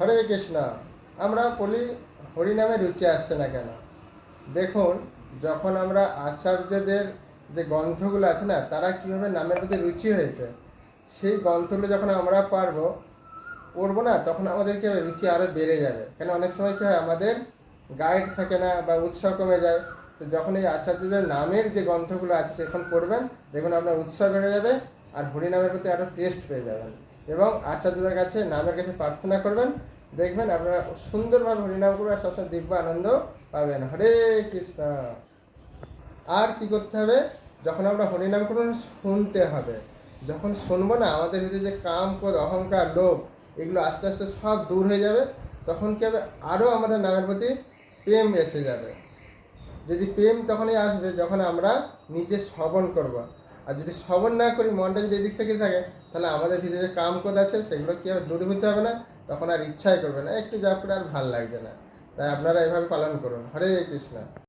হরে কৃষ্ণ। আমরা বলি হরিনামে রুচি আসছে না কেন? দেখুন, যখন আমরা আচার্যদের যে গ্রন্থগুলো আছে না, তারা কীভাবে নামের প্রতি রুচি হয়েছে, সেই গ্রন্থগুলো যখন আমরা পড়বো না, তখন আমাদের কী হবে, রুচি আরও বেড়ে যাবে। কেন অনেক সময় কী হয়, আমাদের গাইড থাকে না বা উৎসাহ কমে যায়। তো যখন এই আচার্যদের নামের যে গ্রন্থগুলো আছে সেখন পড়বেন, দেখুন আপনার উৎসাহ বেড়ে যাবে আর হরিনামের প্রতি আরও টেস্ট পেয়ে যাবেন। এবং আচার্যদের কাছে নামের কাছে প্রার্থনা করবেন, দেখবেন আপনারা সুন্দরভাবে হরিনাম করবেন আর সবসময় দিব্য আনন্দ পাবেন। হরে কৃষ্ণ। আর কি করতে হবে, যখন আমরা হরিনাম করবো শুনতে হবে। যখন শুনবো না, আমাদের ভিতরে যে কাম, ক্রোধ, অহংকার, লোভ, এগুলো আস্তে আস্তে সব দূর হয়ে যাবে। তখন কী হবে, আরও আমাদের নামের প্রতি প্রেম এসে যাবে। যদি প্রেম তখনই আসবে যখন আমরা নিজে শ্রবণ করব। আর যদি শ্রবণ না করি, মনটা যদি এদিক থেকে থাকে, তাহলে আমাদের ভিতরে যে কাম ক্রোধ আছে সেগুলো কী হবে, দূরীভূত হবে না। তখন আর ইচ্ছাই করবে না, একটু যা করে আর ভাল লাগবে না। তাই আপনারা এভাবে পালন করুন। হরে কৃষ্ণ।